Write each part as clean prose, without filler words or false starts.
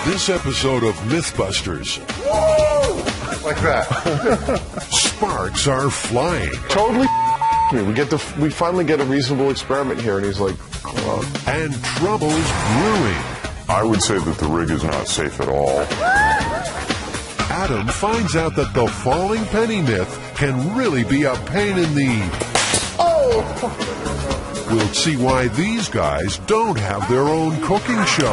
This episode of Mythbusters. Whoa! Like that. Sparks are flying. Totally we finally get a reasonable experiment here, and he's like, oh. And trouble's brewing. I would say that the rig is not safe at all. Adam finds out that the falling penny myth can really be a pain in the... Oh! We'll see why these guys don't have their own cooking show.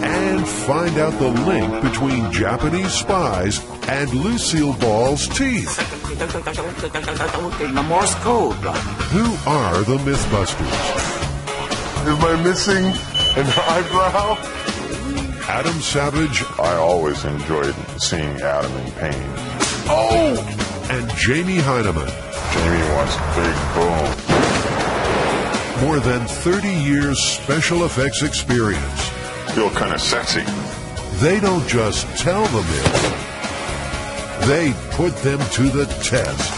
And find out the link between Japanese spies and Lucille Ball's teeth. The Morse code. Who are the Mythbusters? Am I missing an eyebrow? Adam Savage. I always enjoyed seeing Adam in pain. Oh! And Jamie Heineman. Jamie wants big boom. More than 30 years special effects experience. Feel kind of sexy. They don't just tell the myth, they put them to the test.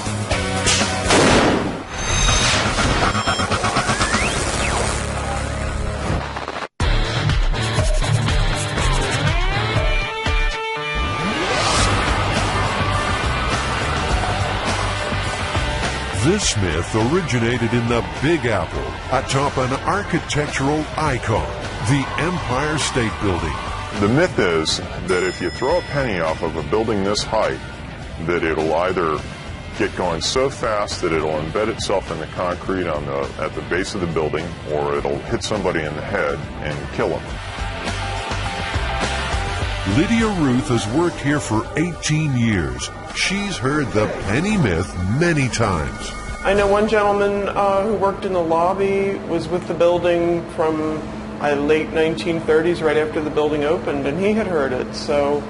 This myth originated in the Big Apple atop an architectural icon, the Empire State Building. The myth is that if you throw a penny off of a building this height, that it'll either get going so fast that it'll embed itself in the concrete at the base of the building, or it'll hit somebody in the head and kill them. Lydia Ruth has worked here for 18 years. She's heard the penny myth many times. I know one gentleman who worked in the lobby, was with the building from late 1930s, right after the building opened, and he had heard it. So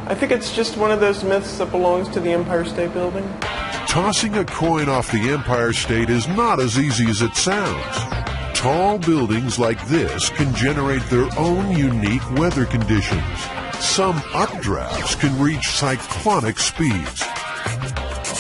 I think it's just one of those myths that belongs to the Empire State Building. Tossing a coin off the Empire State is not as easy as it sounds. Tall buildings like this can generate their own unique weather conditions. Some updrafts can reach cyclonic speeds.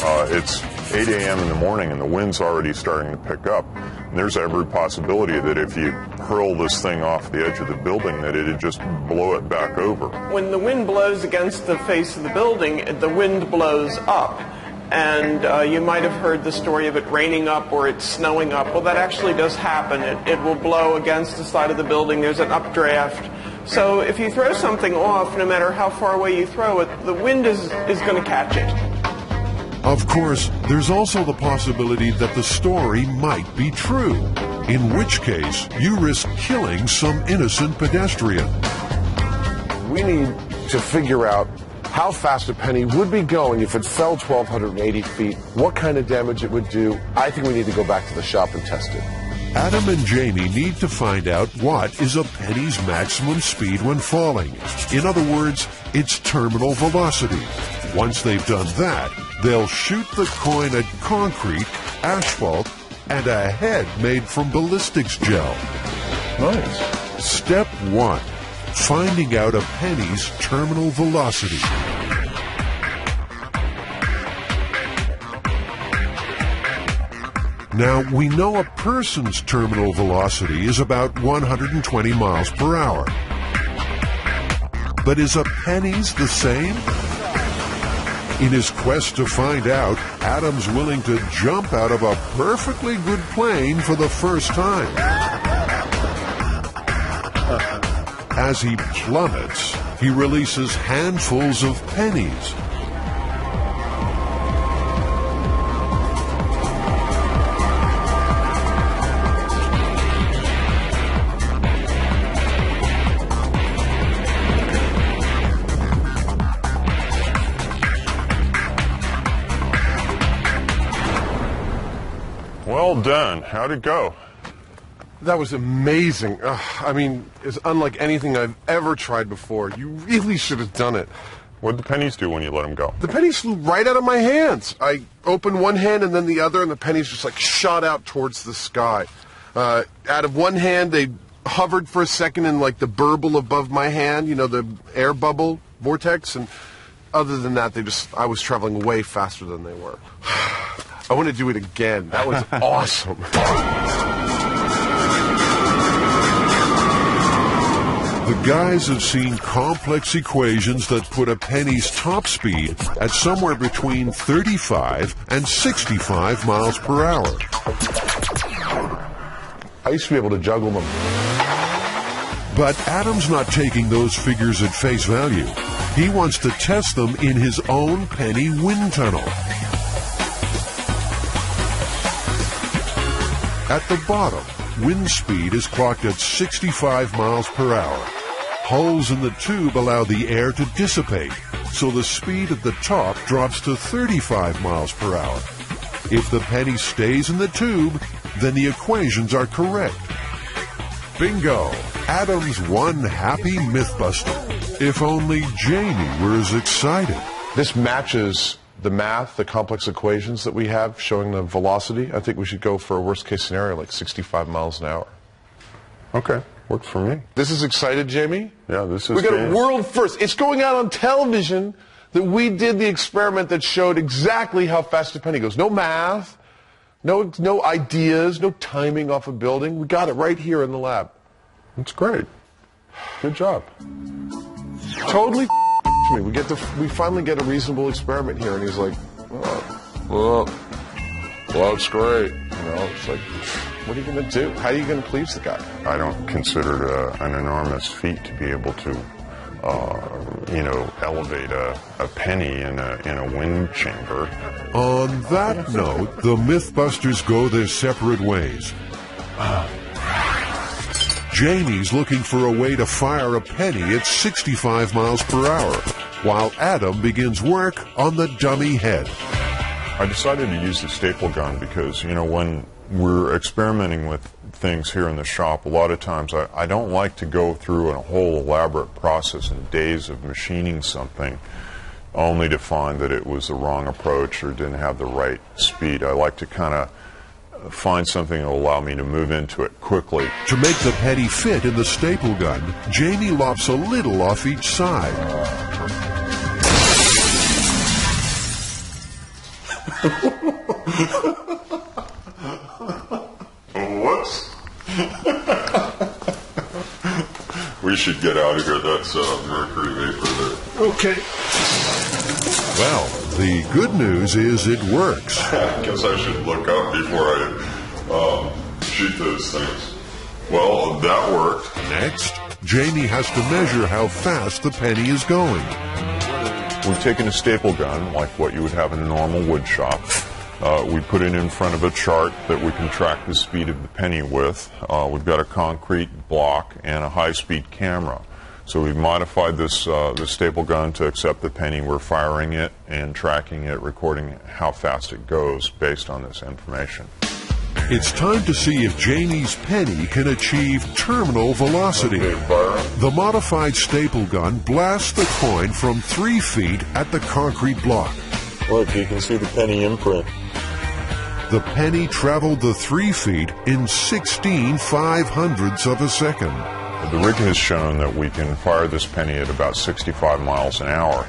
It's 8 a.m. in the morning and the wind's already starting to pick up. And there's every possibility that if you hurl this thing off the edge of the building, that it'd just blow it back over. When the wind blows against the face of the building, the wind blows up. And you might have heard the story of it raining up or it snowing up. Well, that actually does happen. It will blow against the side of the building. There's an updraft. So if you throw something off, no matter how far away you throw it, the wind is going to catch it. Of course, there's also the possibility that the story might be true, in which case you risk killing some innocent pedestrian. We need to figure out how fast a penny would be going if it fell 1,280 feet, what kind of damage it would do. I think we need to go back to the shop and test it. Adam and Jamie need to find out what is a penny's maximum speed when falling. In other words, its terminal velocity. Once they've done that, they'll shoot the coin at concrete, asphalt, and a head made from ballistics gel. Nice. Step 1. Finding out a penny's terminal velocity. Now, we know a person's terminal velocity is about 120 miles per hour. But is a penny's the same? In his quest to find out, Adam's willing to jump out of a perfectly good plane for the first time. As he plummets, he releases handfuls of pennies. Well done. How'd it go? That was amazing. I mean, it's unlike anything I've ever tried before. You really should have done it. What'd the pennies do when you let them go? The pennies flew right out of my hands. I opened one hand and then the other, and the pennies just like shot out towards the sky. Out of one hand, they hovered for a second in like the burble above my hand, you know, the air bubble vortex, and other than that, I was traveling way faster than they were. I want to do it again. That was awesome. The guys have seen complex equations that put a penny's top speed at somewhere between 35 and 65 miles per hour. I used to be able to juggle them. But Adam's not taking those figures at face value. He wants to test them in his own penny wind tunnel. At the bottom, wind speed is clocked at 65 miles per hour. Holes in the tube allow the air to dissipate, so the speed at the top drops to 35 miles per hour. If the penny stays in the tube, then the equations are correct. Bingo! Adam's one happy Mythbuster. If only Jamie were as excited. This matches the math, the complex equations that we have showing the velocity. I think we should go for a worst case scenario like 65 miles an hour. Okay, works for me. This is excited, Jamie? Yeah, this is We got a game. world first. It's going out on television that we did the experiment that showed exactly how fast a penny goes. No math, no ideas, no timing off a building. We got it right here in the lab. That's great. Good job. Totally me. We finally get a reasonable experiment here, and he's like, well, it's great. You know, it's like, what are you going to do? How are you going to please the guy? I don't consider it an enormous feat to be able to, elevate a penny in a wind chamber. On that note, the Mythbusters go their separate ways. Jamie's looking for a way to fire a penny at 65 miles per hour, while Adam begins work on the dummy head. I decided to use the staple gun because, when we're experimenting with things here in the shop, a lot of times I don't like to go through a whole elaborate process and days of machining something only to find that it was the wrong approach or didn't have the right speed. I like to kind of find something that will allow me to move into it quickly. To make the penny fit in the staple gun, Jamie lops a little off each side. Whoops. We should get out of here. That's mercury vapor there. Okay. Well, the good news is it works. I guess I should look up before I shoot those things. Well, that worked. Next, Jamie has to measure how fast the penny is going. We've taken a staple gun, like what you would have in a normal wood shop. We put it in front of a chart that we can track the speed of the penny with. We've got a concrete block and a high-speed camera. So we've modified this staple gun to accept the penny. We're firing it and tracking it, recording how fast it goes based on this information. It's time to see if Jamie's penny can achieve terminal velocity. The modified staple gun blasts the coin from 3 feet at the concrete block. Look, you can see the penny imprint. The penny traveled the 3 feet in 16/500ths of a second. The rig has shown that we can fire this penny at about 65 miles an hour,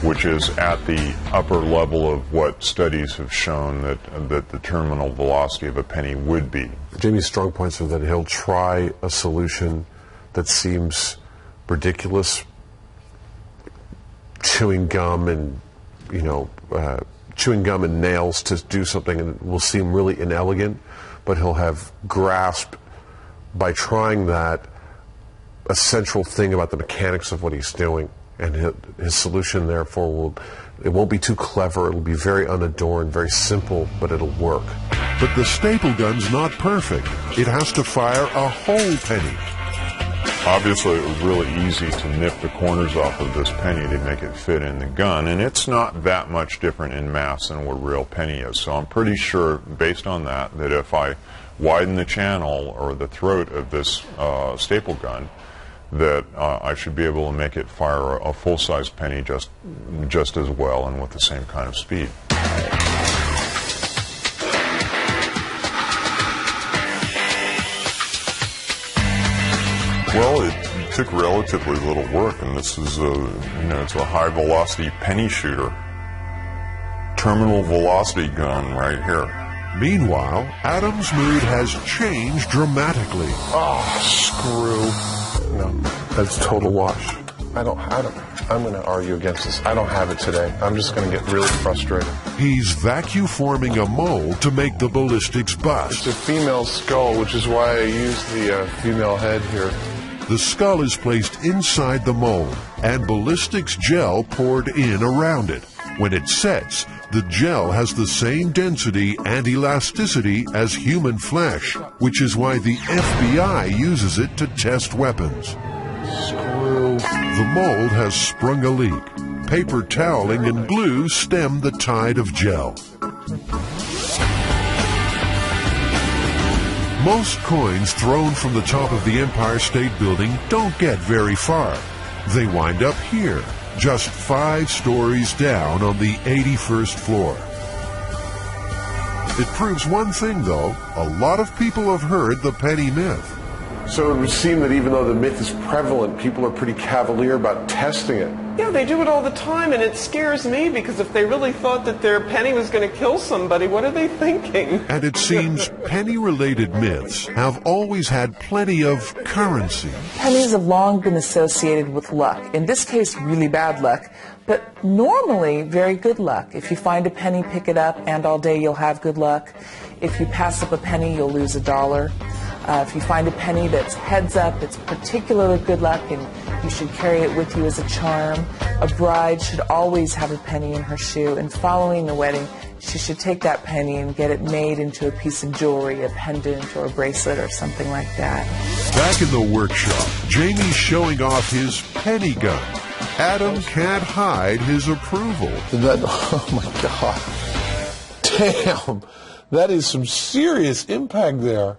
which is at the upper level of what studies have shown that the terminal velocity of a penny would be. Jamie's strong points are that he'll try a solution that seems ridiculous, chewing gum and nails to do something, and it will seem really inelegant, but he'll have grasped by trying that a central thing about the mechanics of what he's doing, and his solution therefore won't be too clever. It'll be very unadorned, very simple, but it'll work. But the staple gun's not perfect. It has to fire a whole penny. Obviously, it was really easy to nip the corners off of this penny to make it fit in the gun, and it's not that much different in mass than what a real penny is. So I'm pretty sure, based on that if I widen the channel or the throat of this staple gun, that I should be able to make it fire a full-size penny just as well and with the same kind of speed. Well, it took relatively little work, and this is it's a high-velocity penny shooter. Terminal velocity gun right here. Meanwhile, Adam's mood has changed dramatically. Oh, screw. No, that's total wash. I'm going to argue against this. I don't have it today. I'm just going to get really frustrated. He's vacuum forming a mold to make the ballistics bust. It's a female skull, which is why I use the female head here. The skull is placed inside the mold and ballistics gel poured in around it. When it sets, the gel has the same density and elasticity as human flesh, which is why the FBI uses it to test weapons. Screw. The mold has sprung a leak. Paper toweling and glue stem the tide of gel. Most coins thrown from the top of the Empire State Building don't get very far. They wind up here, just 5 stories down on the 81st floor. It proves one thing, though. A lot of people have heard the penny myth. So it would seem that even though the myth is prevalent, people are pretty cavalier about testing it. Yeah, they do it all the time, and it scares me because if they really thought that their penny was going to kill somebody, what are they thinking? And it seems penny-related myths have always had plenty of currency. Pennies have long been associated with luck. In this case, really bad luck, but normally very good luck. If you find a penny, pick it up, and all day you'll have good luck. If you pass up a penny, you'll lose $1. If you find a penny that's heads up, it's particularly good luck and you should carry it with you as a charm. A bride should always have a penny in her shoe, and following the wedding, she should take that penny and get it made into a piece of jewelry, a pendant or a bracelet or something like that. Back in the workshop, Jamie's showing off his penny gun. Adam can't hide his approval. Oh my God. Damn. That is some serious impact there.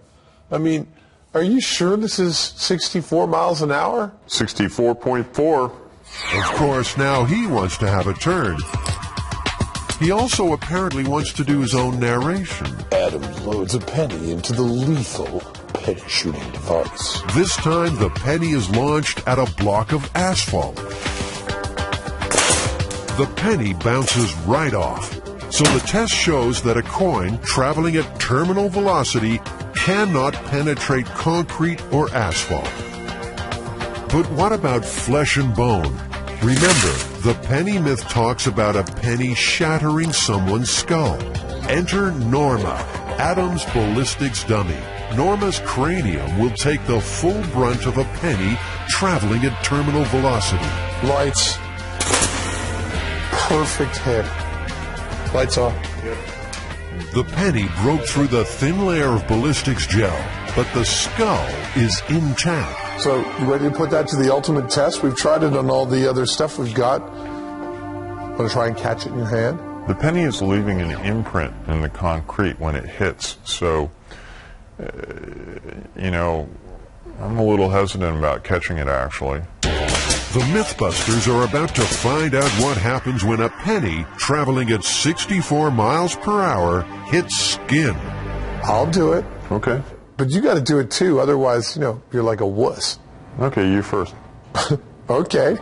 I mean, are you sure this is 64 miles an hour? 64.4. Of course, now he wants to have a turn. He also apparently wants to do his own narration. Adam loads a penny into the lethal penny shooting device. This time, the penny is launched at a block of asphalt. The penny bounces right off. So the test shows that a coin traveling at terminal velocity cannot penetrate concrete or asphalt. But what about flesh and bone? Remember, the penny myth talks about a penny shattering someone's skull. Enter Norma, Adam's ballistics dummy. Norma's cranium will take the full brunt of a penny traveling at terminal velocity. Lights. Perfect hit. Lights off. The penny broke through the thin layer of ballistics gel, but the skull is intact. So, you ready to put that to the ultimate test? We've tried it on all the other stuff we've got. Want to try and catch it in your hand? The penny is leaving an imprint in the concrete when it hits, so, you know, I'm a little hesitant about catching it, actually. The Mythbusters are about to find out what happens when a penny traveling at 64 miles per hour hits skin. I'll do it. Okay. But you got to do it too, otherwise, you know, you're like a wuss. Okay, you first. Okay.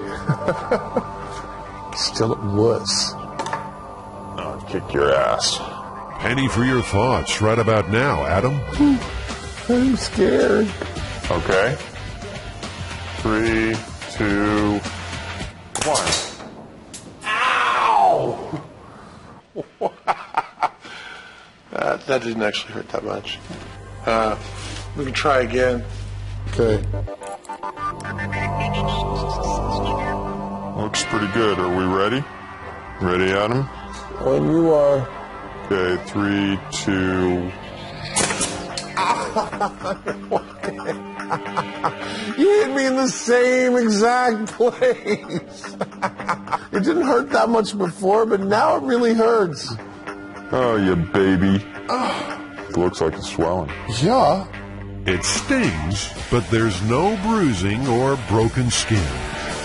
Still a wuss. I'll kick your ass. Penny for your thoughts right about now, Adam. I'm scared. Okay. 3, 2, 1. Ow! That didn't actually hurt that much. We can try again. Okay. Looks pretty good. Are we ready? Ready, Adam? When you are. Okay, 3, 2. You hit me in the same exact place. It didn't hurt that much before, but now it really hurts. Oh, you baby. It looks like it's swelling. Yeah. It stings, but there's no bruising or broken skin.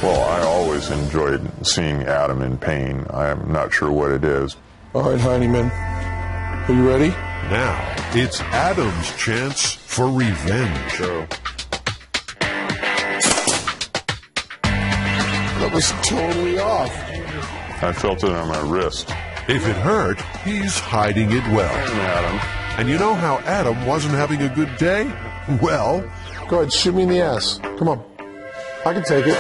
Well, I always enjoyed seeing Adam in pain. I'm not sure what it is. All right, Heineman. Are you ready? Now, it's Adam's chance for revenge. So, That was totally off. I felt it on my wrist. If it hurt, he's hiding it well. Adam. And you know how Adam wasn't having a good day? Well, Go ahead, shoot me in the ass. Come on. I can take it.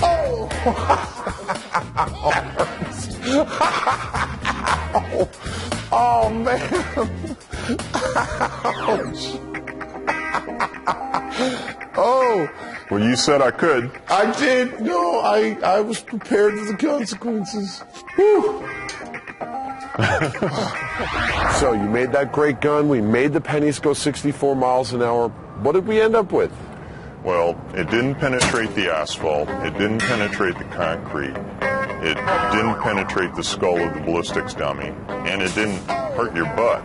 Oh! That hurts. Oh, man. Ouch. Oh. Well, you said I could. I did. No, I was prepared for the consequences. Whew. So you made that great gun. We made the pennies go 64 miles an hour. What did we end up with? Well, it didn't penetrate the asphalt. It didn't penetrate the concrete. It didn't penetrate the skull of the ballistics dummy. And it didn't hurt your butt.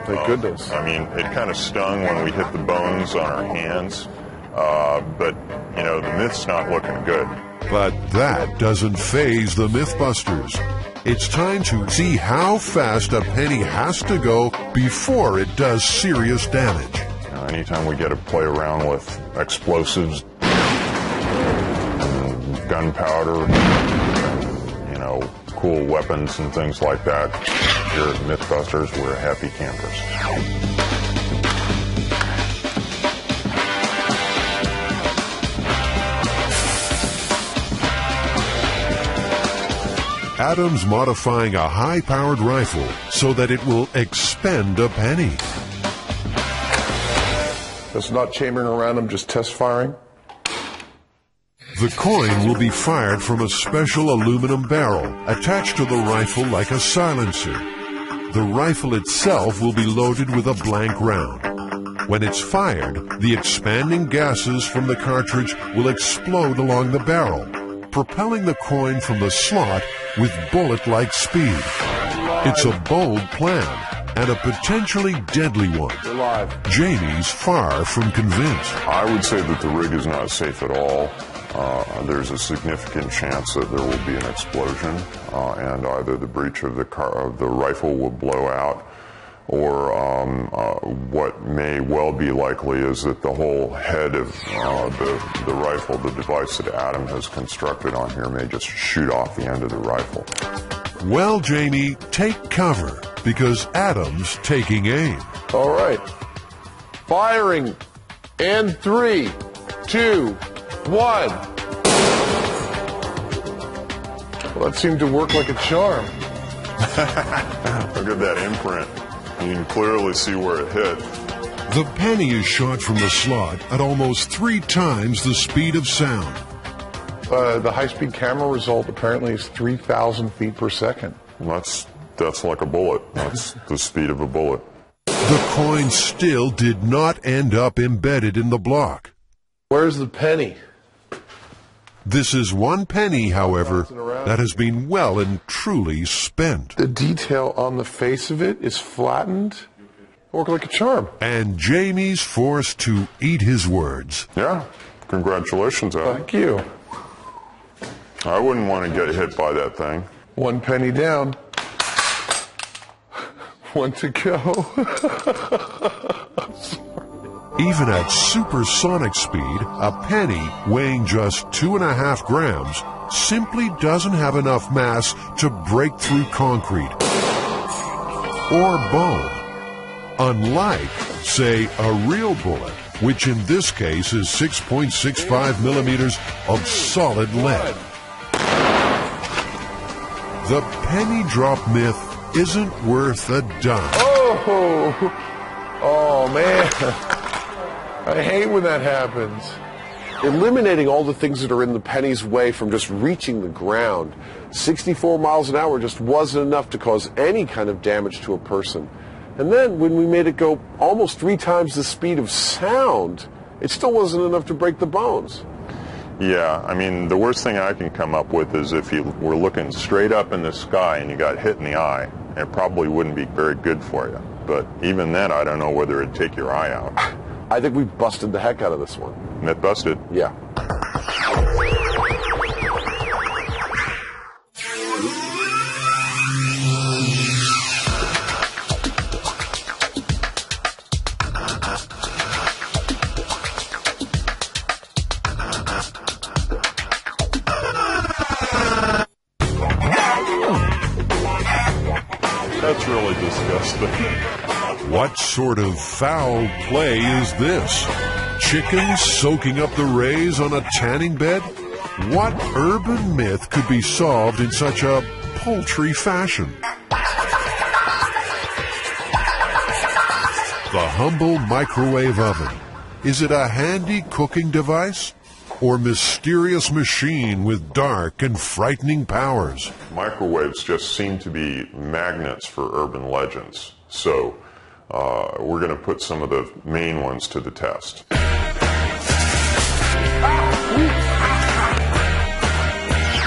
Thank goodness. I mean, it kind of stung when we hit the bones on our hands. But, you know, the myth's not looking good. But that doesn't faze the Mythbusters. It's time to see how fast a penny has to go before it does serious damage. Anytime we get to play around with explosives, and gunpowder, and, you know, cool weapons and things like that, here at Mythbusters, we're happy campers. Adam's modifying a high-powered rifle so that it will expend a penny. That's not chambering around, I'm just test firing. The coin will be fired from a special aluminum barrel attached to the rifle like a silencer. The rifle itself will be loaded with a blank round. When it's fired, the expanding gases from the cartridge will explode along the barrel, propelling the coin from the slot with bullet-like speed. It's a bold plan and a potentially deadly one. Jamie's far from convinced. I would say that the rig is not safe at all. There's a significant chance that there will be an explosion, and either the breech of the rifle will blow out, or what may well be likely is that the whole head of the rifle, the device that Adam has constructed on here, may just shoot off the end of the rifle. Well, Jamie, take cover, because Adam's taking aim. All right. Firing. And 3, 2, 1. Well, that seemed to work like a charm. Look at that imprint. You can clearly see where it hit. The penny is shot from the slot at almost 3 times the speed of sound. The high-speed camera result apparently is 3,000 feet per second. That's like a bullet. That's the speed of a bullet. The coin still did not end up embedded in the block. Where's the penny? This is one penny, however, that has been well and truly spent. The detail on the face of it is flattened. Work like a charm. And Jamie's forced to eat his words. Yeah. Congratulations, Adam. Thank you. I wouldn't want to get hit by that thing. 1 penny down. 1 to go. Even at supersonic speed, a penny weighing just 2.5 grams simply doesn't have enough mass to break through concrete or bone. Unlike, say, a real bullet, which in this case is 6.65 millimeters of solid lead. The penny drop myth isn't worth a dime. Oh man. I hate when that happens. Eliminating all the things that are in the penny's way from just reaching the ground. 64 miles an hour just wasn't enough to cause any kind of damage to a person. And then when we made it go almost 3 times the speed of sound, it still wasn't enough to break the bones. Yeah, I mean, the worst thing I can come up with is if you were looking straight up in the sky and you got hit in the eye, it probably wouldn't be very good for you. But even then, I don't know whether it'd take your eye out. I think we busted the heck out of this one. Myth busted? Yeah. That's really disgusting. What sort of foul play is this? Chickens soaking up the rays on a tanning bed? What urban myth could be solved in such a paltry fashion? The humble microwave oven. Is it a handy cooking device? Or mysterious machine with dark and frightening powers? Microwaves just seem to be magnets for urban legends. So we're going to put some of the main ones to the test.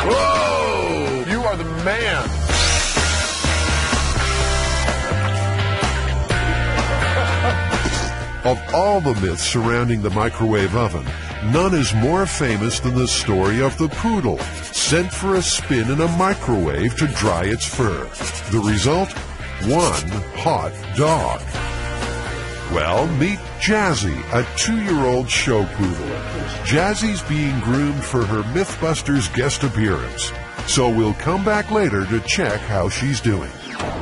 Whoa! You are the man. Of all the myths surrounding the microwave oven, none is more famous than the story of the poodle sent for a spin in a microwave to dry its fur. The result? One hot dog. Well, meet Jazzy, a 2-year-old show poodle. Jazzy's being groomed for her Mythbusters guest appearance, so we'll come back later to check how she's doing.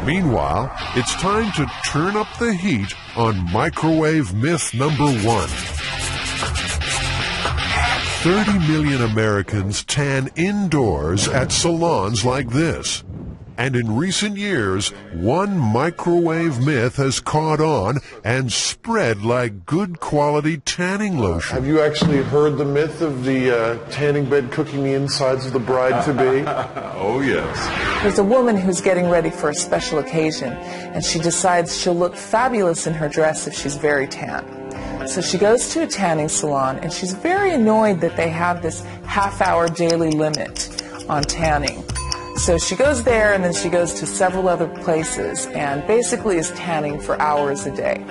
Meanwhile, it's time to turn up the heat on microwave myth number 1. 30 million Americans tan indoors at salons like this. And in recent years, one microwave myth has caught on and spread like good quality tanning lotion. Have you actually heard the myth of the tanning bed cooking the insides of the bride-to-be? Oh, yes. There's a woman who's getting ready for a special occasion, and she decides she'll look fabulous in her dress if she's very tan. So she goes to a tanning salon, and she's very annoyed that they have this half-hour daily limit on tanning. So she goes there, and then she goes to several other places, and basically is tanning for hours a day.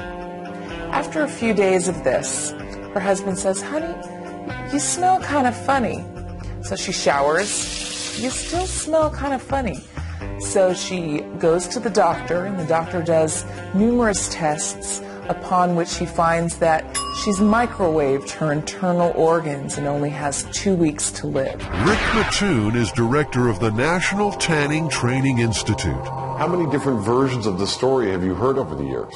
After a few days of this, her husband says, "Honey, you smell kind of funny." So she showers. "You still smell kind of funny." So she goes to the doctor, and the doctor does numerous tests, upon which he finds that she's microwaved her internal organs and only has 2 weeks to live. Rick Mattoon is director of the National Tanning Training Institute. How many different versions of the story have you heard over the years?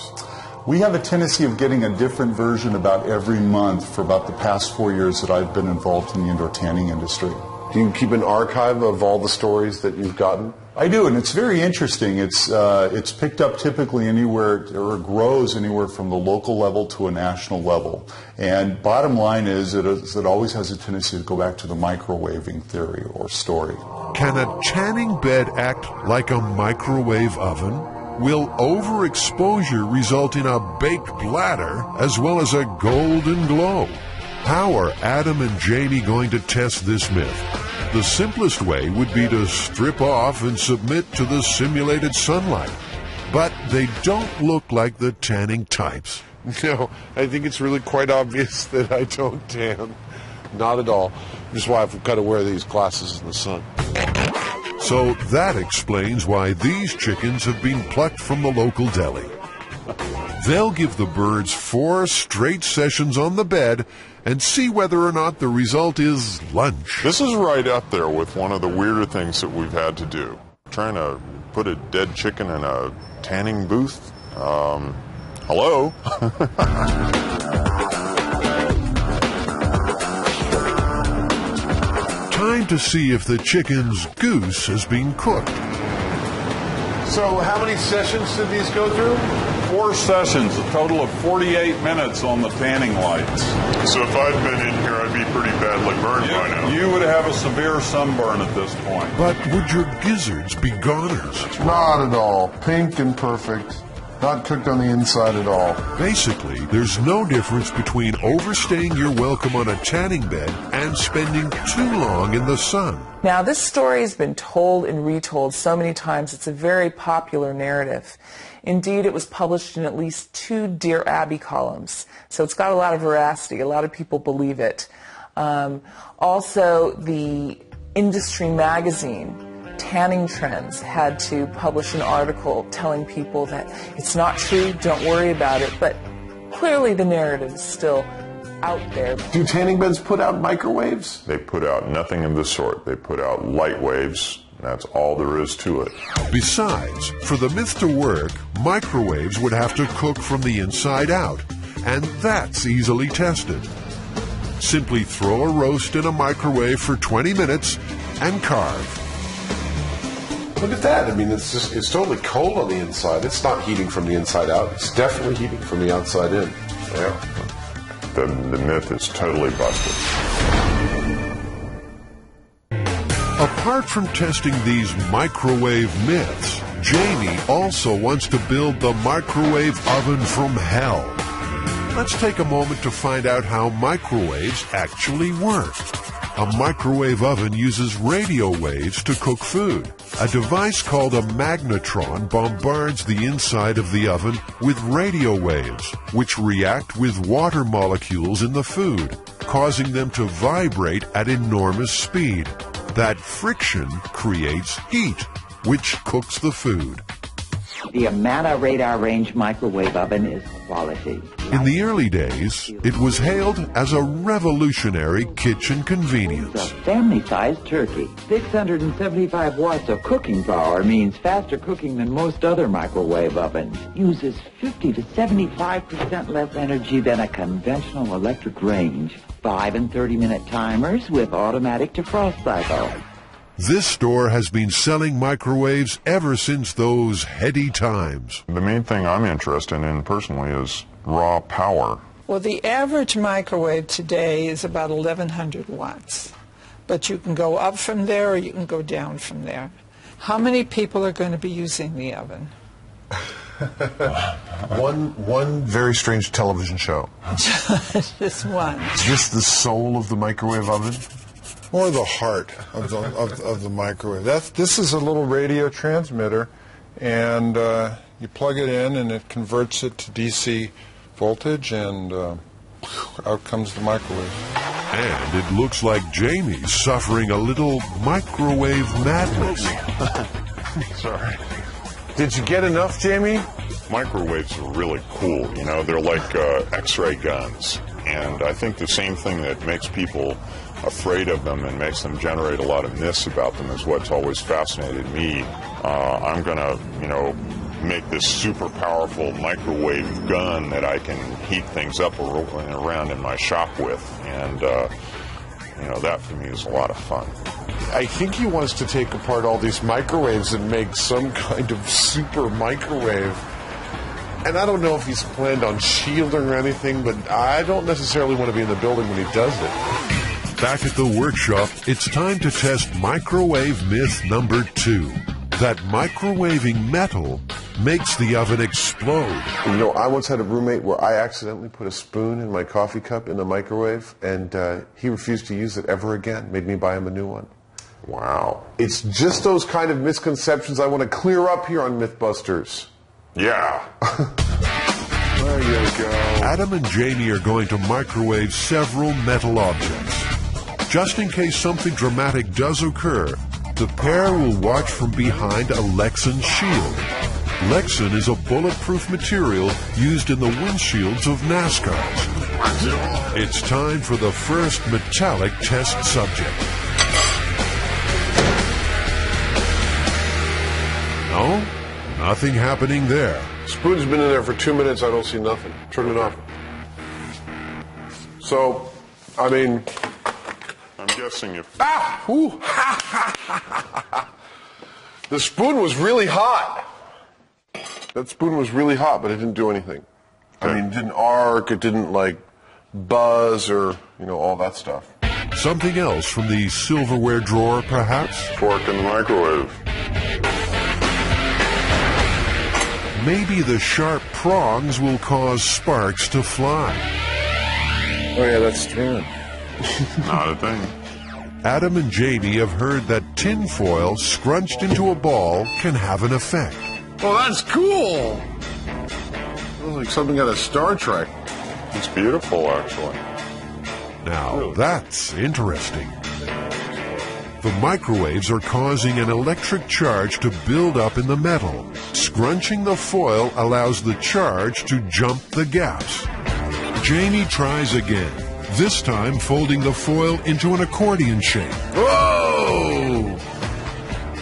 We have a tendency of getting a different version about every month for about the past 4 years that I've been involved in the indoor tanning industry. Do you keep an archive of all the stories that you've gotten? I do, and it's very interesting. It's picked up typically anywhere, or grows anywhere from the local level to a national level. And bottom line is it always has a tendency to go back to the microwaving theory or story. Can a tanning bed act like a microwave oven? Will overexposure result in a baked bladder as well as a golden glow? How are Adam and Jamie going to test this myth? The simplest way would be to strip off and submit to the simulated sunlight. But they don't look like the tanning types. No, I think it's really quite obvious that I don't tan. Not at all. Which is why I've got to wear these glasses in the sun. So that explains why these chickens have been plucked from the local deli. They'll give the birds 4 straight sessions on the bed and see whether or not the result is lunch. This is right up there with one of the weirder things that we've had to do. Trying to put a dead chicken in a tanning booth. Hello? Time to see if the chicken's goose has been cooked. So how many sessions did these go through? 4 sessions, a total of 48 minutes on the tanning lights. So if I'd been in here, I'd be pretty badly burned by now. You would have a severe sunburn at this point. But would your gizzards be goners? Not at all. Pink and perfect. Not cooked on the inside at all. Basically, there's no difference between overstaying your welcome on a tanning bed and spending too long in the sun. Now, this story has been told and retold so many times. It's a very popular narrative. Indeed, it was published in at least 2 Dear Abby columns. So it's got a lot of veracity. A lot of people believe it. Also, the industry magazine, Tanning Trends, had to publish an article telling people that it's not true, don't worry about it. But clearly the narrative is still out there. Do tanning beds put out microwaves? They put out nothing of the sort. They put out light waves, That's all there is to it. Besides, for the myth to work, microwaves would have to cook from the inside out, and that's easily tested. Simply throw a roast in a microwave for 20 minutes and carve. Look at that. I mean, it's totally cold on the inside. It's not heating from the inside out. It's definitely heating from the outside in. Yeah. The myth is totally busted. Apart from testing these microwave myths, Jamie also wants to build the microwave oven from hell. Let's take a moment to find out how microwaves actually work. A microwave oven uses radio waves to cook food. A device called a magnetron bombards the inside of the oven with radio waves, which react with water molecules in the food, causing them to vibrate at enormous speed. That friction creates heat, which cooks the food. The Amana radar range microwave oven is quality. In the early days, it was hailed as a revolutionary kitchen convenience. It's a family-sized turkey. 675 watts of cooking power means faster cooking than most other microwave ovens. Uses 50 to 75% less energy than a conventional electric range. 5 and 30-minute timers with automatic defrost cycle. This store has been selling microwaves ever since those heady times. The main thing I'm interested in personally is raw power. Well, the average microwave today is about 1,100 watts. But you can go up from there or you can go down from there. How many people are going to be using the oven? One very strange television show. Just one. Is this the soul of the microwave oven? Or the heart of the microwave. This is a little radio transmitter, and you plug it in, and it converts it to DC voltage, and out comes the microwave. And it looks like Jamie's suffering a little microwave madness. Sorry. Did you get enough, Jamie? Microwaves are really cool. You know, they're like X-ray guns. And I think the same thing that makes people afraid of them and makes them generate a lot of myths about them is what's always fascinated me. I'm going to, make this super powerful microwave gun that I can heat things up around in my shop with. And, that for me is a lot of fun. I think he wants to take apart all these microwaves and make some kind of super microwave. And I don't know if he's planned on shielding or anything, but I don't necessarily want to be in the building when he does it. Back at the workshop, it's time to test microwave myth number 2. That microwaving metal makes the oven explode. I once had a roommate where I accidentally put a spoon in my coffee cup in the microwave, and he refused to use it ever again. Made me buy him a new one. Wow. It's just those kind of misconceptions I want to clear up here on Mythbusters. Yeah. There you go. Adam and Jamie are going to microwave several metal objects. Just in case something dramatic does occur, the pair will watch from behind a Lexan shield. Lexan is a bulletproof material used in the windshields of NASCARs. It's time for the first metallic test subject. No? Nothing happening there. Spoon's been in there for 2 minutes. I don't see nothing. Turn it off. So, I'm guessing if... Ah! Ooh! The spoon was really hot. That spoon was really hot, but it didn't do anything. Okay. It didn't arc, it didn't, buzz or, all that stuff. Something else from the silverware drawer, perhaps? Fork in the microwave. Maybe the sharp prongs will cause sparks to fly. Oh, yeah, that's true. Not a thing. Adam and Jamie have heard that tinfoil scrunched into a ball can have an effect. Oh, that's cool! Looks like something out of Star Trek. It's beautiful, actually. Now, that's interesting. The microwaves are causing an electric charge to build up in the metal. Scrunching the foil allows the charge to jump the gaps. Jamie tries again, this time folding the foil into an accordion shape. Whoa!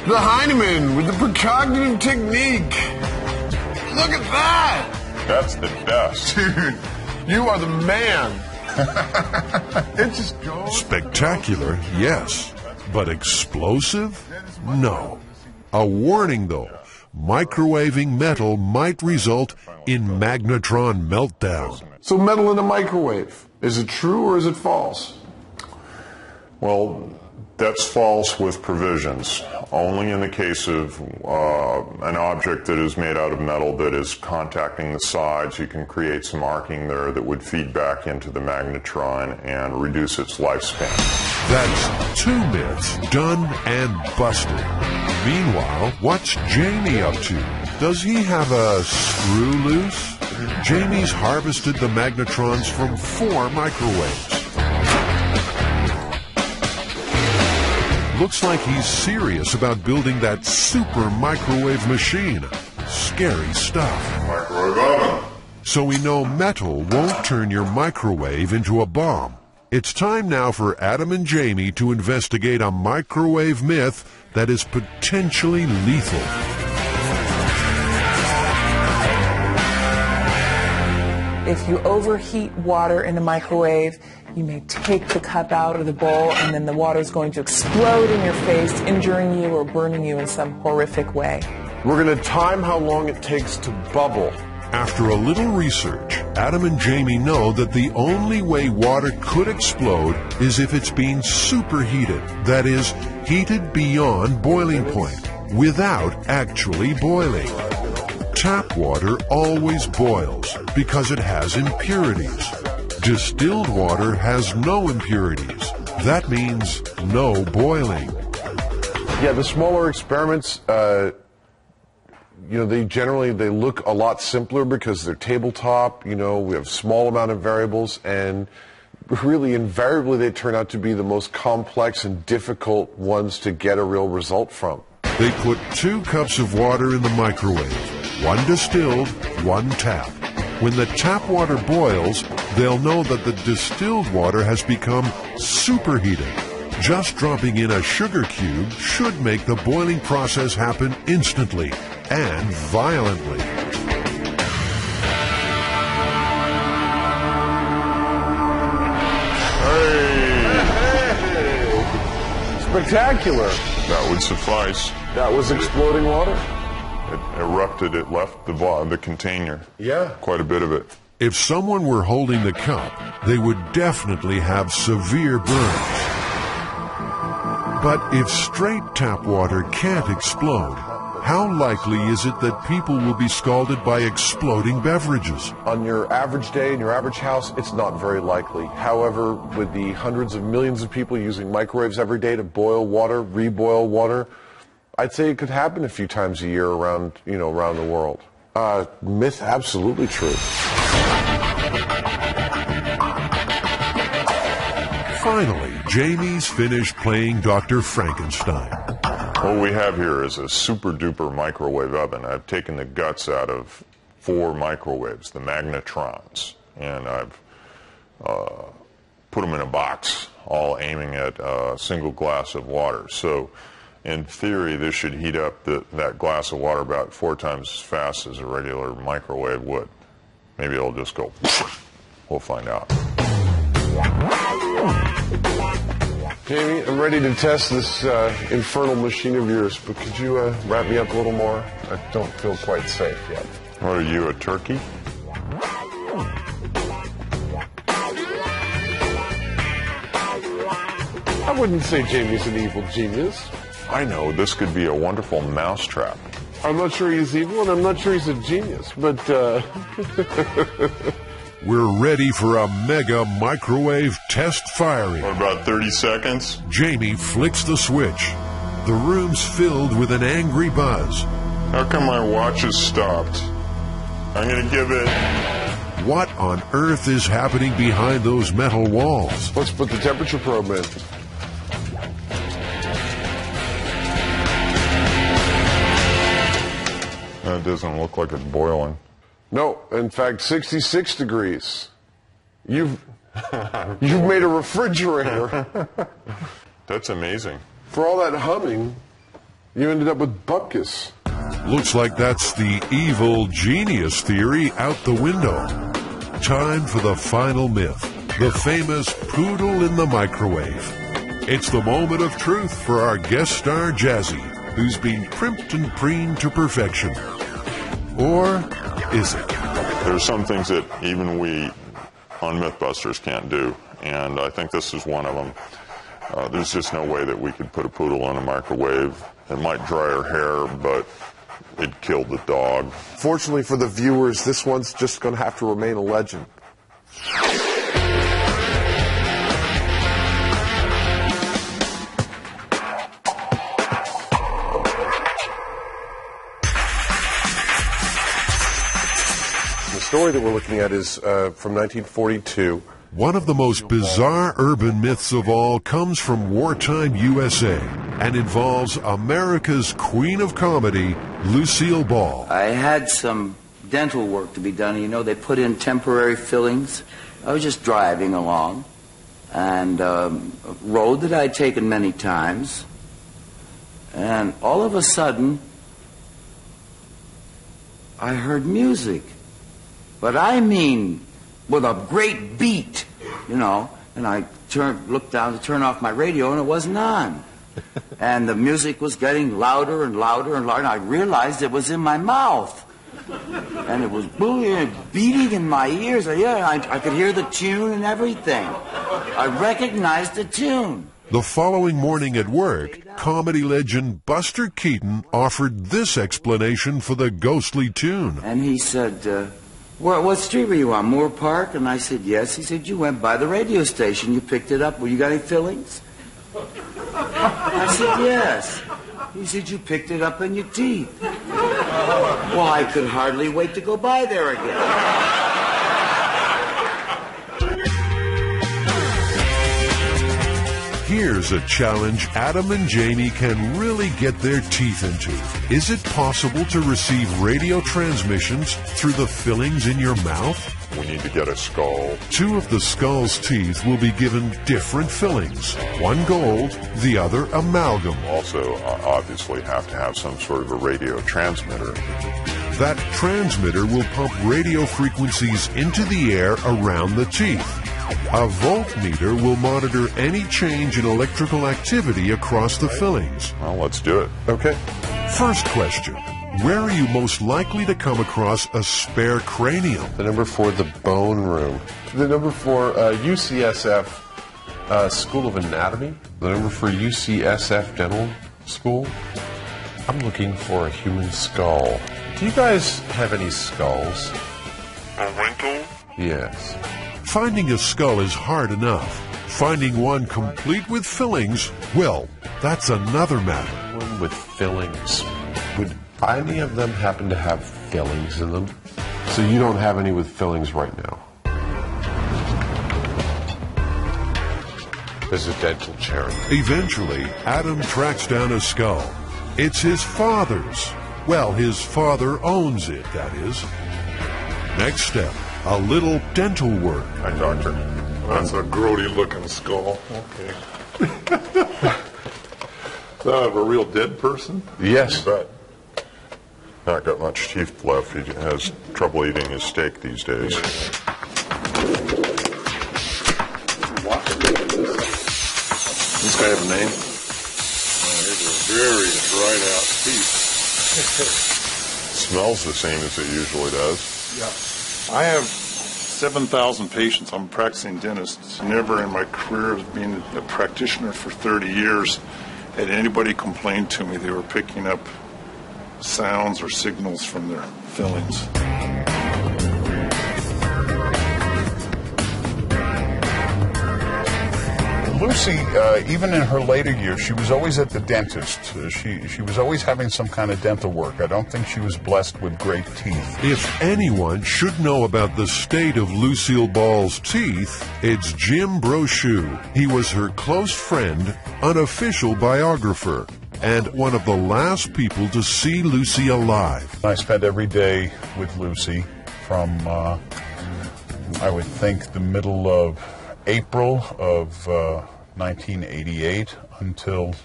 The Heinemann with the precognitive technique. Look at that! That's the best. Dude, you are the man. It just goes. Spectacular, yes. But explosive? No. A warning, though. Microwaving metal might result in magnetron meltdown. So metal in a microwave, is it true or is it false? Well, that's false with provisions. Only in the case of an object that is made out of metal that is contacting the sides, you can create some arcing there that would feed back into the magnetron and reduce its lifespan. That's 2 myths done and busted. Meanwhile, what's Jamie up to? Does he have a screw loose? Jamie's harvested the magnetrons from 4 microwaves. Looks like he's serious about building that super microwave machine. Scary stuff. Microwave oven. So we know metal won't turn your microwave into a bomb. It's time now for Adam and Jamie to investigate a microwave myth that is potentially lethal. If you overheat water in a microwave, you may take the cup out of the bowl and then the water is going to explode in your face, injuring you or burning you in some horrific way. We're going to time how long it takes to bubble. After a little research, Adam and Jamie know that the only way water could explode is if it's being superheated, that is, heated beyond boiling point, without actually boiling. Tap water always boils because it has impurities. Distilled water has no impurities. That means no boiling. Yeah, the smaller experiments, they look a lot simpler because they're tabletop. We have small amount of variables, and really invariably they turn out to be the most complex and difficult ones to get a real result from. They put 2 cups of water in the microwave, 1 distilled, 1 tap. When the tap water boils, they'll know that the distilled water has become superheated. Just dropping in a sugar cube should make the boiling process happen instantly and violently. Hey! Spectacular! That would suffice. That was exploding water? It erupted, it left the container. Yeah. Quite a bit of it. If someone were holding the cup, they would definitely have severe burns. But if straight tap water can't explode, how likely is it that people will be scalded by exploding beverages? On your average day in your average house, it's not very likely. However, with the hundreds of millions of people using microwaves every day to boil water, reboil water, I'd say it could happen a few times a year around the world. Myth, absolutely true. Finally, Jamie's finished playing Dr. Frankenstein. What we have here is a super duper microwave oven. I've taken the guts out of 4 microwaves, the magnetrons, and I've put them in a box, all aiming at a single glass of water. So in theory, this should heat up that glass of water about 4 times as fast as a regular microwave would. Maybe it'll just go. We'll find out. Jamie, I'm ready to test this infernal machine of yours, but could you wrap me up a little more? I don't feel quite safe yet. What are you, a turkey? I wouldn't say Jamie's an evil genius. I know, this could be a wonderful mousetrap. I'm not sure he's evil, and I'm not sure he's a genius, but We're ready for a mega microwave test firing. What, about 30 seconds? Jamie flicks the switch. The room's filled with an angry buzz. How come my watch has stopped? I'm gonna give it... What on earth is happening behind those metal walls? let's put the temperature probe in. That doesn't look like it's boiling. No, in fact, 66 degrees. You've made a refrigerator. That's amazing. For all that humming, You ended up with bupkis. Looks like that's the evil genius theory out the window. Time for the final myth, the famous poodle in the microwave. It's the moment of truth for our guest star Jazzy, who's been primped and preened to perfection. Or is it? There's some things that even we on Mythbusters can't do, and I think this is one of them. There's just no way that we could put a poodle in a microwave. It might dry her hair, but it killed the dog. Fortunately for the viewers, this one's just going to have to remain a legend. The story that we're looking at is from 1942. One of the most bizarre urban myths of all comes from wartime USA and involves America's queen of comedy, Lucille Ball. I had some dental work to be done. You know, they put in temporary fillings. I was just driving along, and a road that I'd taken many times, and all of a sudden, I heard music. But I mean, with a great beat, you know, and I looked down to turn off my radio, and it wasn't on. And the music was getting louder and louder and louder, and I realized it was in my mouth. And it was beating in my ears. Yeah, I could hear the tune and everything. I recognized the tune. The following morning at work, comedy legend Buster Keaton offered this explanation for the ghostly tune. And he said, what street were you on, Moore Park? And I said, yes. He said, you went by the radio station. You picked it up. Well, you got any fillings? I said, yes. He said, you picked it up in your teeth. Well, I could hardly wait to go by there again. Here's a challenge Adam and Jamie can really get their teeth into. Is it possible to receive radio transmissions through the fillings in your mouth? We need to get a skull. Two of the skull's teeth will be given different fillings. One gold, the other amalgam. Also, obviously have to have some sort of a radio transmitter. That transmitter will pump radio frequencies into the air around the teeth. A voltmeter will monitor any change in electrical activity across the fillings. Well, let's do it. Okay. First question. Where are you most likely to come across a spare cranium? The number 4, the bone room. The number 4, UCSF School of Anatomy. The number 4, UCSF Dental School. I'm looking for a human skull. Do you guys have any skulls? A rental? Yes. Finding a skull is hard enough. Finding one complete with fillings, well, that's another matter. One with fillings. Would any of them happen to have fillings in them? So you don't have any with fillings right now? There's a dental charity. Eventually, Adam tracks down a skull. It's his father's. Well, his father owns it, that is. Next step, a little dental work. Hi, doctor. That's a grody-looking skull. Okay. So, of a real dead person? Yes. But not got much teeth left. He has trouble eating his steak these days. Does this guy have a name? These are very dried-out teeth. Smells the same as it usually does. Yeah. I have 7,000 patients. I'm a practicing dentist. Never in my career of being a practitioner for 30 years had anybody complain to me they were picking up sounds or signals from their fillings. Lucy, even in her later years, she was always at the dentist. She was always having some kind of dental work. I don't think she was blessed with great teeth. If anyone should know about the state of Lucille Ball's teeth, it's Jim Brochu. He was her close friend, unofficial biographer, and one of the last people to see Lucy alive. I spent every day with Lucy from, I would think, the middle of April of 1988 until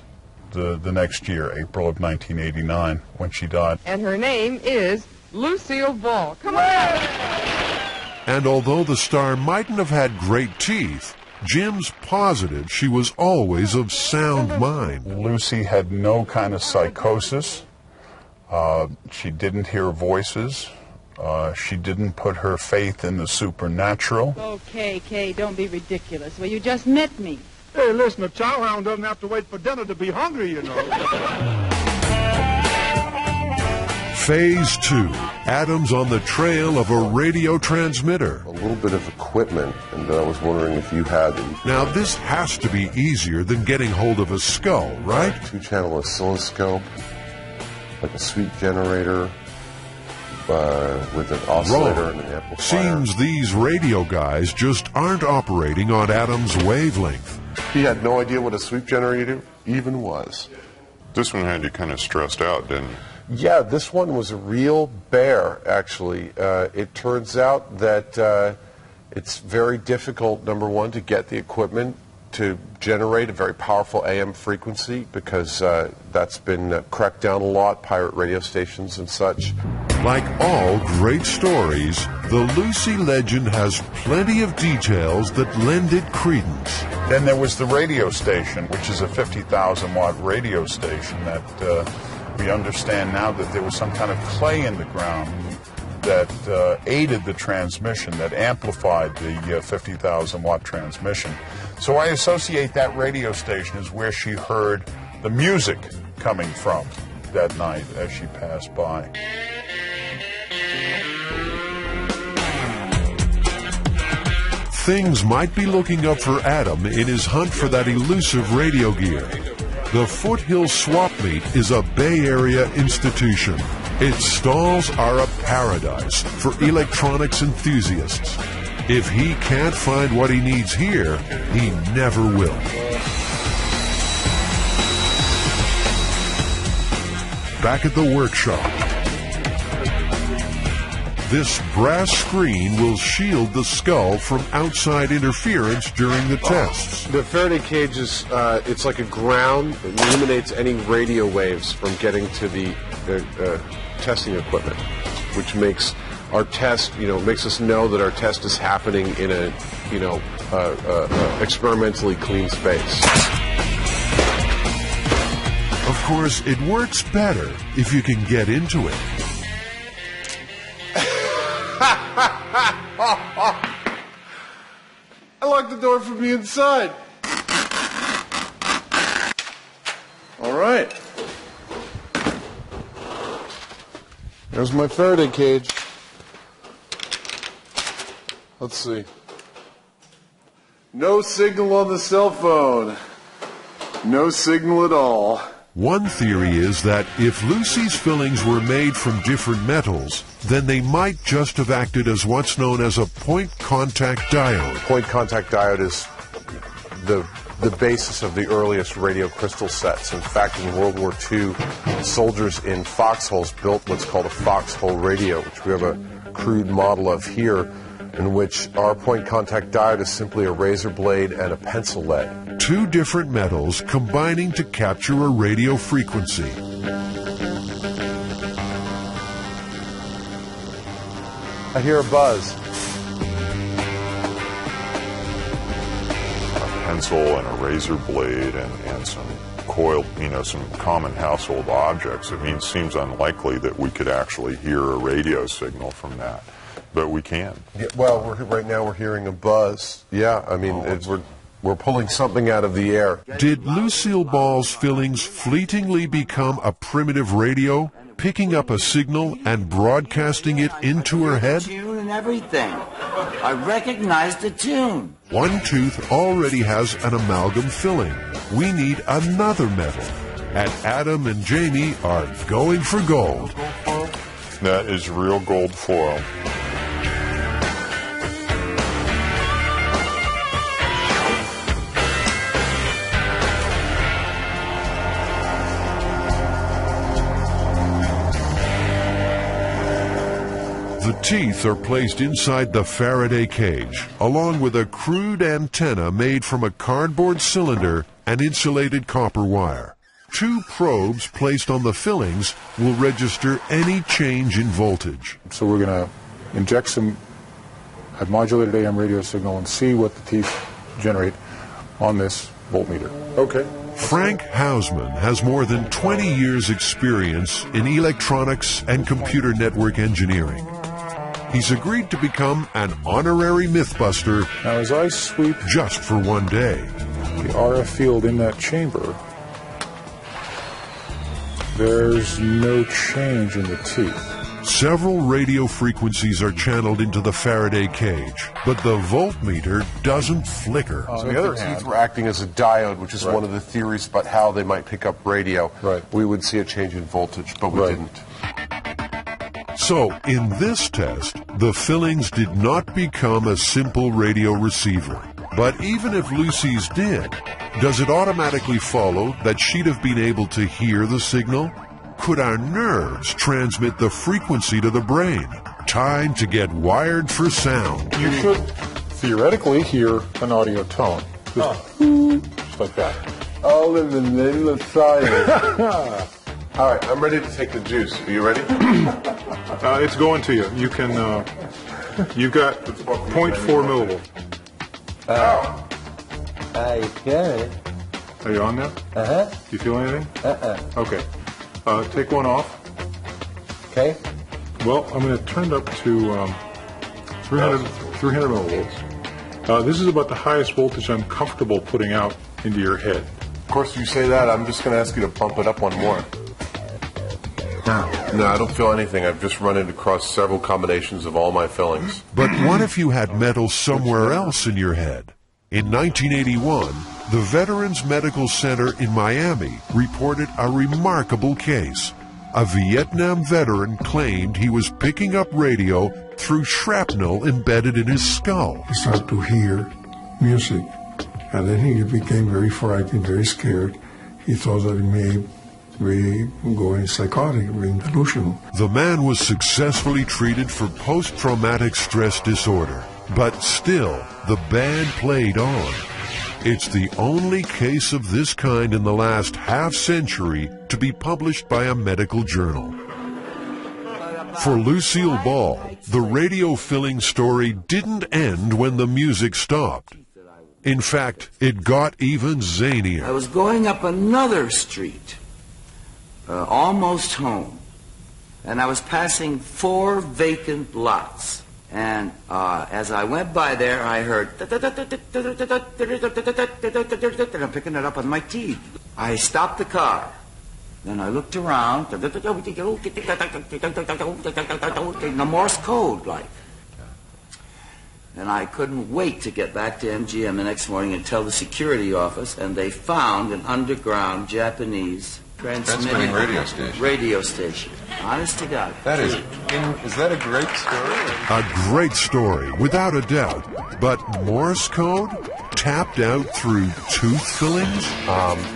the next year, April of 1989, when she died. And her name is Lucille Ball. Come on! And although the star mightn't have had great teeth, Jim's positive she was always of sound mind. Lucy had no kind of psychosis. She didn't hear voices. She didn't put her faith in the supernatural. Okay, Kay, don't be ridiculous. Well, you just met me. Hey, listen, a chowhound doesn't have to wait for dinner to be hungry, you know. Phase 2. Adam's on the trail of a radio transmitter. A little bit of equipment, and I was wondering if you had them. Now, this has to be easier than getting hold of a skull, right? 2-channel oscilloscope, like a sweep generator, with an oscillator and an amplifier. Seems these radio guys just aren't operating on Adam's wavelength. He had no idea what a sweep generator even was. This one had you kind of stressed out, didn't it? Yeah, this one was a real bear, actually. It turns out that it's very difficult, number one, to get the equipment to generate a very powerful AM frequency, because that's been cracked down a lot, pirate radio stations and such. Like all great stories, the Lucy legend has plenty of details that lend it credence. Then there was the radio station, which is a 50,000-watt radio station that we understand now that there was some kind of clay in the ground that aided the transmission, that amplified the 50,000-watt transmission. So I associate that radio station as where she heard the music coming from that night as she passed by. Things might be looking up for Adam in his hunt for that elusive radio gear. The Foothill Swap Meet is a Bay Area institution. Its stalls are a paradise for electronics enthusiasts. If he can't find what he needs here, he never will. Back at the workshop, this brass screen will shield the skull from outside interference during the tests. The Faraday cage is, it's like a ground that eliminates any radio waves from getting to the testing equipment, which makes our test, makes us know that our test is happening in a, experimentally clean space. Of course, it works better if you can get into it. I locked the door from the inside. All right. There's my Faraday cage. Let's see. No signal on the cell phone. No signal at all. One theory is that if Lucy's fillings were made from different metals, then they might just have acted as what's known as a point contact diode. Point contact diode is the basis of the earliest radio crystal sets. In fact, in World War II, soldiers in foxholes built what's called a foxhole radio, which we have a crude model of here, in which our point contact diode is simply a razor blade and a pencil lead. Two different metals combining to capture a radio frequency. I hear a buzz. A pencil and a razor blade and some coiled, some common household objects. It seems unlikely that we could actually hear a radio signal from that. But we can. Yeah, well, right now we're hearing a buzz. Yeah, we're pulling something out of the air. Did Lucille Ball's fillings fleetingly become a primitive radio, picking up a signal and broadcasting it into her head? Tune and everything. I recognized the tune. One tooth already has an amalgam filling. We need another metal. And Adam and Jamie are going for gold. That is real gold foil. The teeth are placed inside the Faraday cage, along with a crude antenna made from a cardboard cylinder and insulated copper wire. 2 probes placed on the fillings will register any change in voltage. So we're going to inject some modulated AM radio signal and see what the teeth generate on this voltmeter. Okay. Frank Hausman has more than 20 years' experience in electronics and computer network engineering. He's agreed to become an honorary Mythbuster now, as I sweep just for one day. The RF field in that chamber, there's no change in the teeth. Several radio frequencies are channeled into the Faraday cage, but the voltmeter doesn't flicker. On the other hand, teeth were acting as a diode, which is one of the theories about how they might pick up radio. We would see a change in voltage, but we didn't. So, in this test, the fillings did not become a simple radio receiver. But even if Lucy's did, does it automatically follow that she'd have been able to hear the signal? Could our nerves transmit the frequency to the brain? Time to get wired for sound. You should theoretically hear an audio tone. Just like that. All in the name of science. All right, I'm ready to take the juice. Are you ready? It's going to you. You can, you've got 0.4 millivolts. I get it. Are you on now? Do you feel anything? Okay. Take one off. Okay. Well, I'm going to turn it up to 300 millivolts. This is about the highest voltage I'm comfortable putting out into your head. Of course, you say that. I'm just going to ask you to bump it up one more. No, I don't feel anything. I've just run it across several combinations of all my fillings. But what if you had metal somewhere else in your head? In 1981, the Veterans Medical Center in Miami reported a remarkable case. A Vietnam veteran claimed he was picking up radio through shrapnel embedded in his skull. He started to hear music, and then he became very frightened, very scared. He thought that he may be going psychotic, being delusional. The man was successfully treated for post-traumatic stress disorder, but still, the band played on. It's the only case of this kind in the last half-century to be published by a medical journal. For Lucille Ball, the radio filling story didn't end when the music stopped. In fact, it got even zanier. I was going up another street, almost home, and I was passing 4 vacant lots. And as I went by there, I heard, and I'm picking it up on my teeth. I stopped the car. Then I looked around, in the Morse code, like. And I couldn't wait to get back to MGM the next morning and tell the security office, and they found an underground Japanese transmitting radio station. Honest to God. Is that a great story? A great story, without a doubt. But Morse code? Tapped out through tooth fillings?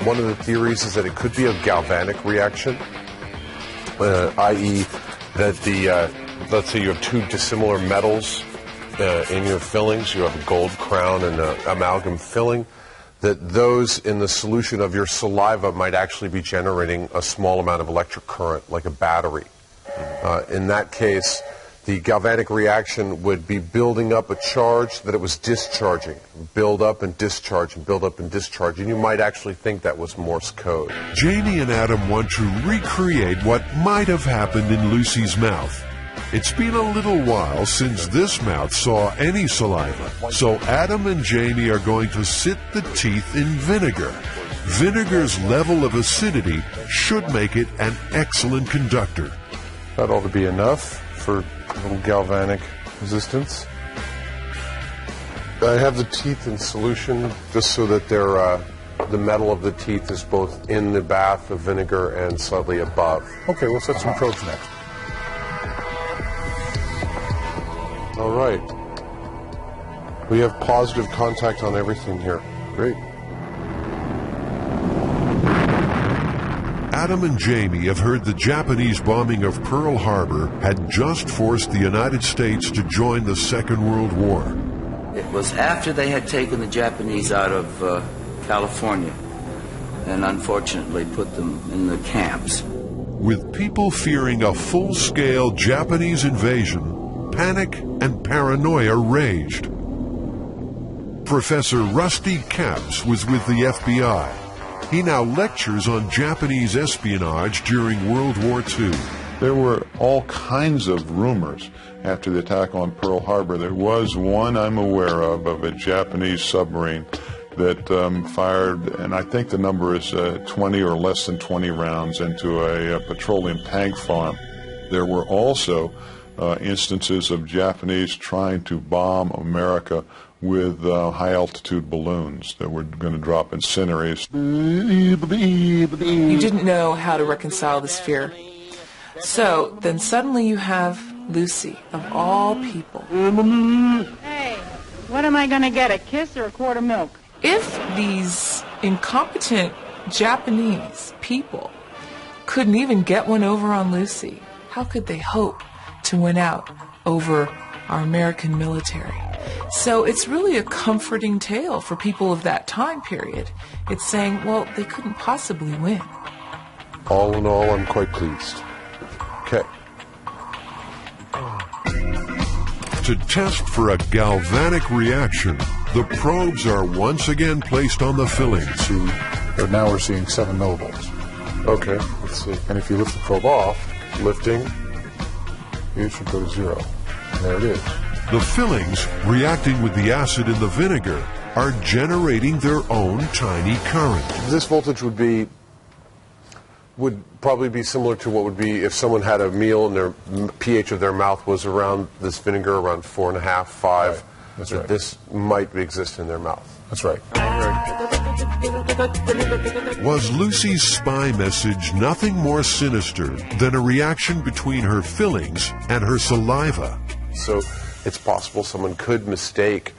One of the theories is that it could be a galvanic reaction, i.e. that let's say you have 2 dissimilar metals in your fillings. You have a gold crown and an amalgam filling. That those in the solution of your saliva might actually be generating a small amount of electric current, like a battery. In that case, the galvanic reaction would be building up a charge that it was discharging. Build up and discharge and build up and discharge. And you might actually think that was Morse code. Jamie and Adam want to recreate what might have happened in Lucy's mouth. It's been a little while since this mouth saw any saliva, so Adam and Jamie are going to sit the teeth in vinegar. Vinegar's level of acidity should make it an excellent conductor. That ought to be enough for a little galvanic resistance. I have the teeth in solution just so that they're, the metal of the teeth is both in the bath of vinegar and slightly above. Okay, we'll set some probes next. All right. We have positive contact on everything here. Great. Adam and Jamie have heard the Japanese bombing of Pearl Harbor had just forced the United States to join the Second World War. It was after they had taken the Japanese out of California. and unfortunately put them in the camps. With people fearing a full-scale Japanese invasion, panic and paranoia raged. Professor Rusty Capps was with the FBI. He now lectures on Japanese espionage during World War II. There were all kinds of rumors after the attack on Pearl Harbor. There was one I'm aware of a Japanese submarine that fired, and I think the number is 20 or less than 20 rounds into a petroleum tank farm. There were also instances of Japanese trying to bomb America with high-altitude balloons that were going to drop incinerators. You didn't know how to reconcile this fear. So then suddenly you have Lucy, of all people. Hey, what am I going to get, a kiss or a quart of milk? If these incompetent Japanese people couldn't even get one over on Lucy, how could they hope to win out over our American military? So it's really a comforting tale for people of that time period. It's saying, well, they couldn't possibly win. All in all, I'm quite pleased. Okay. To test for a galvanic reaction, the probes are once again placed on the fillings. But now we're seeing 7 millivolts. Okay, let's see. And if you lift the probe off, Lifting. it should go to 0. And there it is. The fillings, reacting with the acid in the vinegar, are generating their own tiny current. This voltage would probably be similar to what would be if someone had a meal and their pH of their mouth was around this vinegar, around 4.5, 5. Right. That's right. This might exist in their mouth. That's right. Was Lucy's spy message nothing more sinister than a reaction between her fillings and her saliva? So it's possible someone could mistake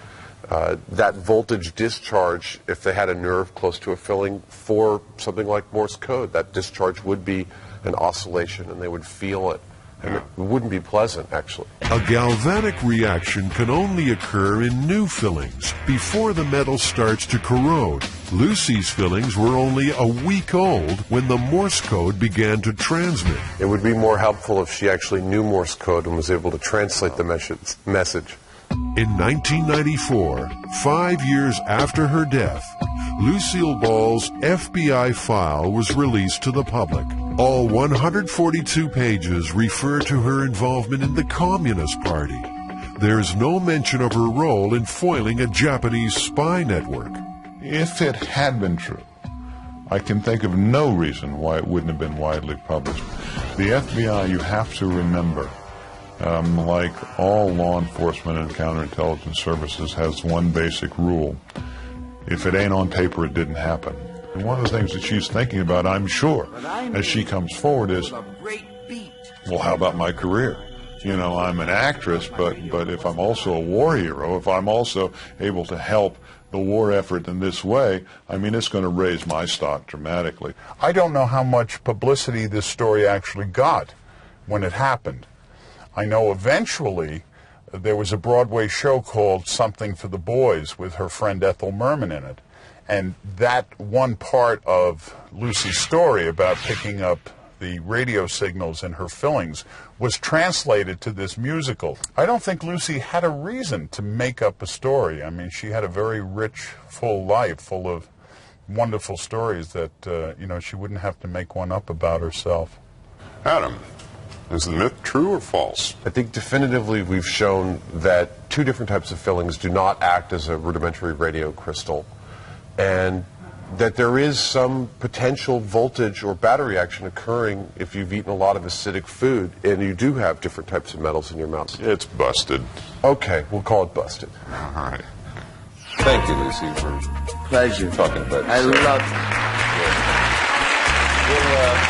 that voltage discharge, if they had a nerve close to a filling, for something like Morse code. That discharge would be an oscillation, and they would feel it. And it wouldn't be pleasant, actually. A galvanic reaction can only occur in new fillings before the metal starts to corrode. Lucy's fillings were only a week old when the Morse code began to transmit. It would be more helpful if she actually knew Morse code and was able to translate the message. In 1994, 5 years after her death, Lucille Ball's FBI file was released to the public. All 142 pages refer to her involvement in the Communist Party. There's no mention of her role in foiling a Japanese spy network. If it had been true, I can think of no reason why it wouldn't have been widely published. The FBI, you have to remember, like all law enforcement and counterintelligence services, has one basic rule. If it ain't on paper, it didn't happen. And one of the things that she's thinking about, I'm sure, as she comes forward is, well, how about my career? You know, I'm an actress, but if I'm also a war hero, if I'm also able to help the war effort in this way, I mean, it's going to raise my stock dramatically. I don't know how much publicity this story actually got when it happened. I know eventually there was a Broadway show called Something for the Boys with her friend Ethel Merman in it. And that one part of Lucy's story about picking up the radio signals in her fillings was translated to this musical. I don't think Lucy had a reason to make up a story. I mean, she had a very rich, full life, full of wonderful stories that, she wouldn't have to make one up about herself. Adam, is the myth true or false? I think definitively we've shown that 2 different types of fillings do not act as a rudimentary radio crystal, and that there is some potential voltage or battery action occurring if you've eaten a lot of acidic food and you do have different types of metals in your mouth. It's busted. Okay, we'll call it busted. All right. Thank you, Lucy, for Pleasure. talking about I love We'll